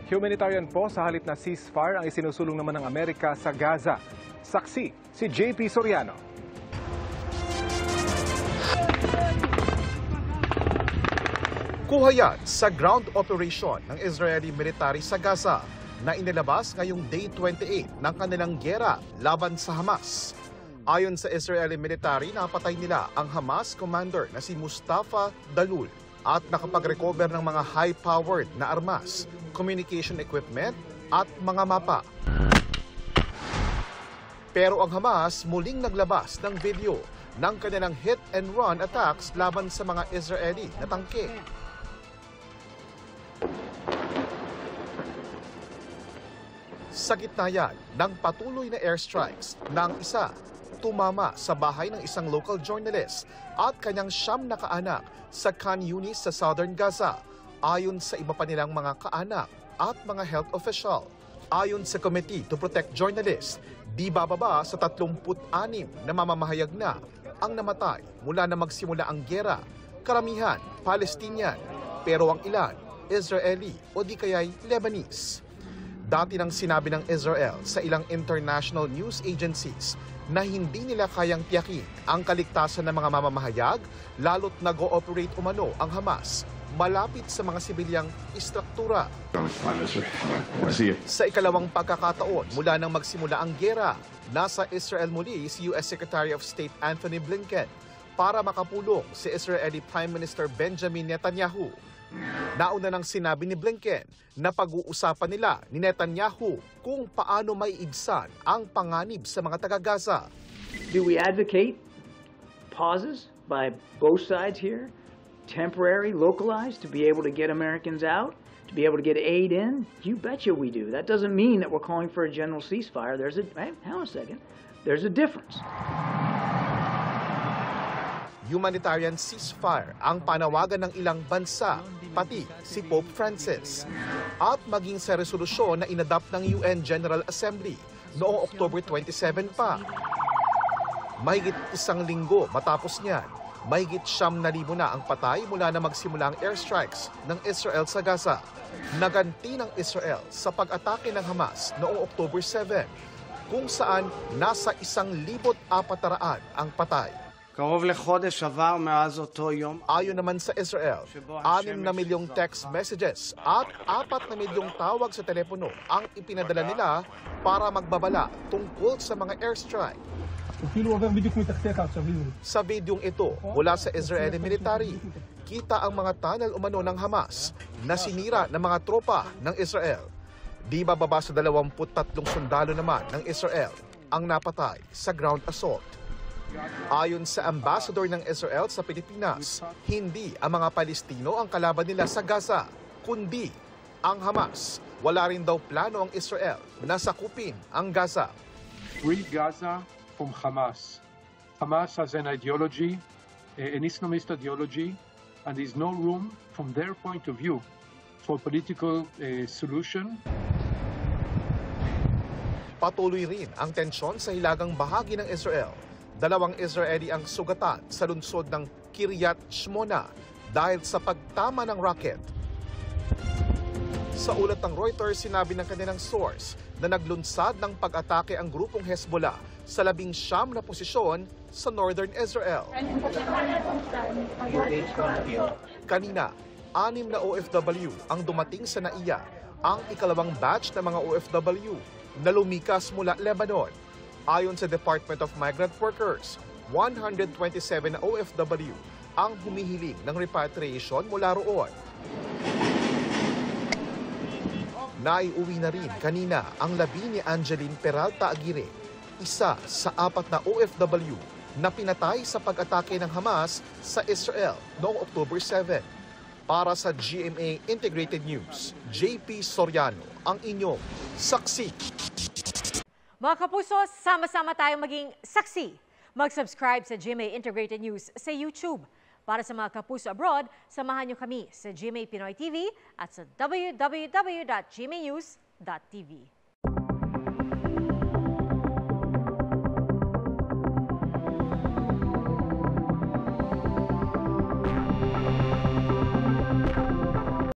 Humanitarian po sa halip na ceasefire ang isinusulong naman ng Amerika sa Gaza. Saksi si JP Soriano. Kuha yan sa ground operation ng Israeli military sa Gaza na inilabas ngayong Day 28 ng kanilang gyera laban sa Hamas. Ayon sa Israeli military, napatay nila ang Hamas commander na si Mustafa Dalul at nakapag-recover ng mga high-powered na armas, communication equipment at mga mapa. Pero ang Hamas muling naglabas ng video ng kanilang hit-and-run attacks laban sa mga Israeli na tangke. Sa gitna yan ng patuloy na airstrikes ng isa, tumama sa bahay ng isang local journalist at kanyang 9 na kaanak sa Khan Yunis sa southern Gaza, ayon sa iba pa nilang mga kaanak at mga health official. Ayon sa Committee to Protect Journalists, di bababa sa 36 na mamamahayag na ang namatay mula na magsimula ang gyera, karamihan Palestinian, pero ang ilan Israeli o di kaya'y Lebanese. Dati nang sinabi ng Israel sa ilang international news agencies na hindi nila kayang tiyakin ang kaligtasan ng mga mamamahayag, lalo't nag-ooperate umano ang Hamas malapit sa mga sibilyang istruktura. Sa ikalawang pagkakataon mula nang magsimula ang gyera, nasa Israel muli si US Secretary of State Anthony Blinken para makapulong si Israeli Prime Minister Benjamin Netanyahu. Nauna nang sinabi ni Blinken na pag-uusapan nila ni Netanyahu kung paano maiibsan ang panganib sa mga taga-Gaza. Do we advocate pauses by both sides here, temporary, localized, to be able to get Americans out, to be able to get aid in? You betcha we do. That doesn't mean that we're calling for a general ceasefire. Hang on a second. There's a difference. Humanitarian ceasefire ang panawagan ng ilang bansa, pati si Pope Francis. At maging sa resolusyon na inadapt ng UN General Assembly noong October 27 pa. Mahigit 1 linggo matapos niyan, mahigit 9,000 na ang patay mula na magsimula ang airstrikes ng Israel sa Gaza. Naganti ng Israel sa pag-atake ng Hamas noong October 7, kung saan nasa 1,400 ang patay. Ayon naman sa Israel, 6 na milyong text messages at 4 na milyong tawag sa telepono ang ipinadala nila para magbabala tungkol sa mga airstrike. Sa videong ito, mula sa Israeli military, kita ang mga tunnel umano ng Hamas na sinira ng mga tropa ng Israel. Di bababa sa 23 sundalo naman ng Israel ang napatay sa ground assault. Ayon sa ambassador ng Israel sa Pilipinas, hindi ang mga Palestino ang kalaban nila sa Gaza, kundi ang Hamas. Wala rin daw plano ang Israel na sakupin ang Gaza. Free Gaza from Hamas. Hamas has an ideology, an Islamist ideology, and there is no room from their point of view for political solution. Patuloy rin ang tensyon sa hilagang bahagi ng Israel. 2 Israeli ang sugatan sa lungsod ng Kiryat Shmona dahil sa pagtama ng rocket. Sa ulat ng Reuters, sinabi ng kanilang source na naglunsad ng pag-atake ang grupong Hezbollah sa 19 na posisyon sa northern Israel. Kanina, 6 na OFW ang dumating sa NAIA, ang ikalawang batch ng mga OFW na lumikas mula Lebanon. Ayon sa Department of Migrant Workers, 127 na OFW ang humihiling ng repatriation mula roon. Naiuwi na rin kanina ang labi ni Angeline Peralta Aguirre, isa sa 4 na OFW na pinatay sa pag-atake ng Hamas sa Israel noong October 7. Para sa GMA Integrated News, JP Soriano, ang inyong saksi. Mga kapuso, sama-sama tayong maging saksi. Mag-subscribe sa GMA Integrated News sa YouTube. Para sa mga kapuso abroad, samahan niyo kami sa GMA Pinoy TV at sa www.gmanews.tv.